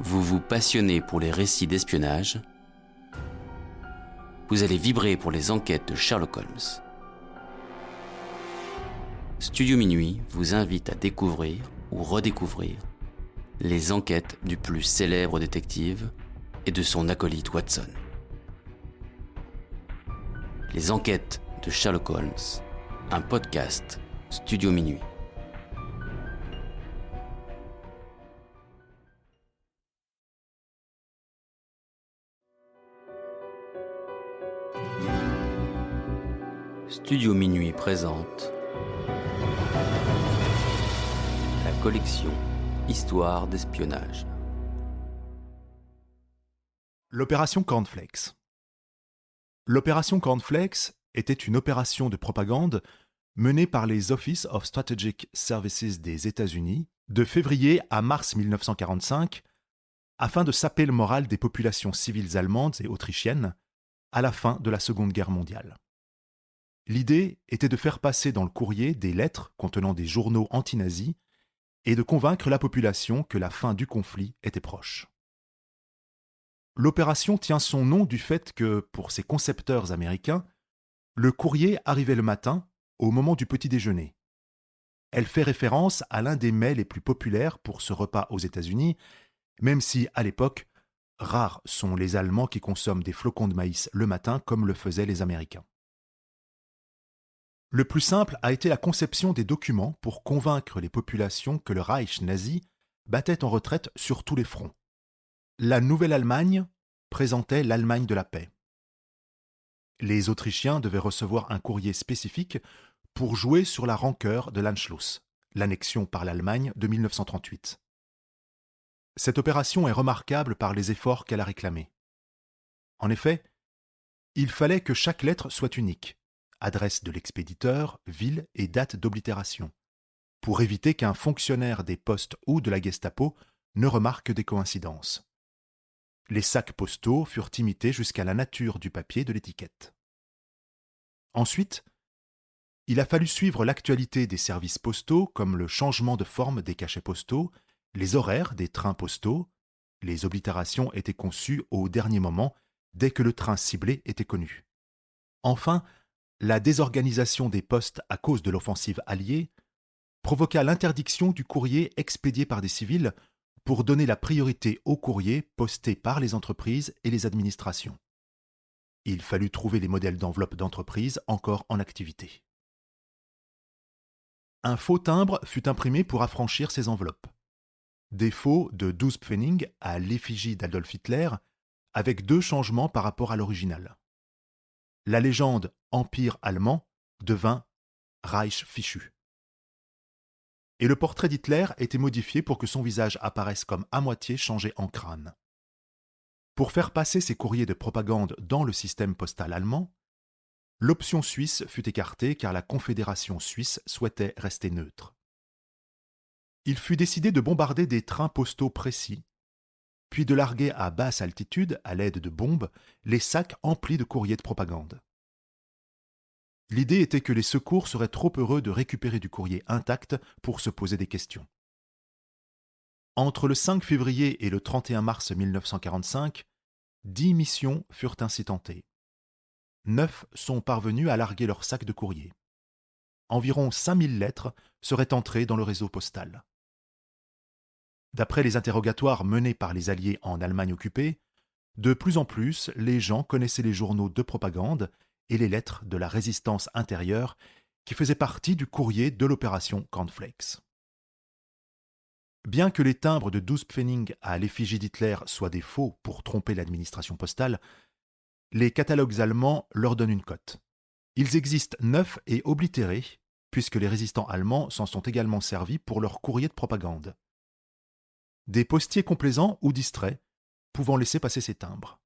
Vous vous passionnez pour les récits d'espionnage. Vous allez vibrer pour les enquêtes de Sherlock Holmes. Studio Minuit vous invite à découvrir ou redécouvrir les enquêtes du plus célèbre détective et de son acolyte Watson. Les enquêtes de Sherlock Holmes, un podcast Studio Minuit. Studio Minuit présente la collection Histoire d'espionnage. L'opération Cornflakes. L'opération Cornflakes était une opération de propagande menée par les Office of Strategic Services des États-Unis de février à mars 1945 afin de saper le moral des populations civiles allemandes et autrichiennes à la fin de la Seconde Guerre mondiale. L'idée était de faire passer dans le courrier des lettres contenant des journaux anti-nazis et de convaincre la population que la fin du conflit était proche. L'opération tient son nom du fait que, pour ses concepteurs américains, le courrier arrivait le matin, au moment du petit déjeuner. Elle fait référence à l'un des mets les plus populaires pour ce repas aux États-Unis, même si, à l'époque, rares sont les Allemands qui consomment des flocons de maïs le matin comme le faisaient les Américains. Le plus simple a été la conception des documents pour convaincre les populations que le Reich nazi battait en retraite sur tous les fronts. La Nouvelle-Allemagne présentait l'Allemagne de la paix. Les Autrichiens devaient recevoir un courrier spécifique pour jouer sur la rancœur de l'Anschluss, l'annexion par l'Allemagne de 1938. Cette opération est remarquable par les efforts qu'elle a réclamés. En effet, il fallait que chaque lettre soit unique, adresse de l'expéditeur, ville et date d'oblitération, pour éviter qu'un fonctionnaire des postes ou de la Gestapo ne remarque des coïncidences. Les sacs postaux furent imités jusqu'à la nature du papier de l'étiquette. Ensuite, il a fallu suivre l'actualité des services postaux comme le changement de forme des cachets postaux, les horaires des trains postaux. Les oblitérations étaient conçues au dernier moment, dès que le train ciblé était connu. Enfin, la désorganisation des postes à cause de l'offensive alliée provoqua l'interdiction du courrier expédié par des civils pour donner la priorité aux courriers postés par les entreprises et les administrations. Il fallut trouver les modèles d'enveloppes d'entreprises encore en activité. Un faux timbre fut imprimé pour affranchir ces enveloppes. Des faux de 12 Pfennig à l'effigie d'Adolf Hitler, avec 2 changements par rapport à l'original. La légende « Empire allemand » devint « Reich fichu ». Et le portrait d'Hitler était modifié pour que son visage apparaisse comme à moitié changé en crâne. Pour faire passer ces courriers de propagande dans le système postal allemand, l'option suisse fut écartée car la Confédération suisse souhaitait rester neutre. Il fut décidé de bombarder des trains postaux précis, puis de larguer à basse altitude, à l'aide de bombes, les sacs emplis de courriers de propagande. L'idée était que les secours seraient trop heureux de récupérer du courrier intact pour se poser des questions. Entre le 5 février et le 31 mars 1945, 10 missions furent ainsi tentées. 9 sont parvenus à larguer leurs sacs de courrier. Environ 5000 lettres seraient entrées dans le réseau postal. D'après les interrogatoires menés par les Alliés en Allemagne occupée, de plus en plus, les gens connaissaient les journaux de propagande et les lettres de la résistance intérieure qui faisaient partie du courrier de l'opération Cornflakes. Bien que les timbres de 12 Pfennig à l'effigie d'Hitler soient des faux pour tromper l'administration postale, les catalogues allemands leur donnent une cote. Ils existent neufs et oblitérés, puisque les résistants allemands s'en sont également servis pour leurs courriers de propagande. Des postiers complaisants ou distraits, pouvant laisser passer ces timbres.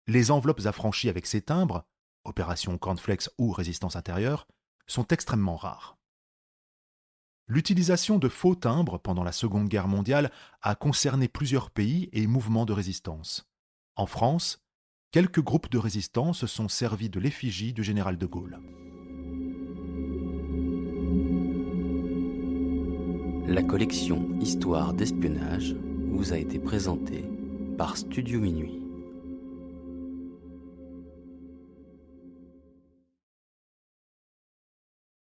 Les enveloppes affranchies avec ces timbres, opération Cornflakes ou résistance intérieure, sont extrêmement rares. L'utilisation de faux timbres pendant la Seconde Guerre mondiale a concerné plusieurs pays et mouvements de résistance. En France, quelques groupes de résistants se sont servis de l'effigie du général de Gaulle. La collection Histoire d'espionnage vous a été présenté par Studio Minuit.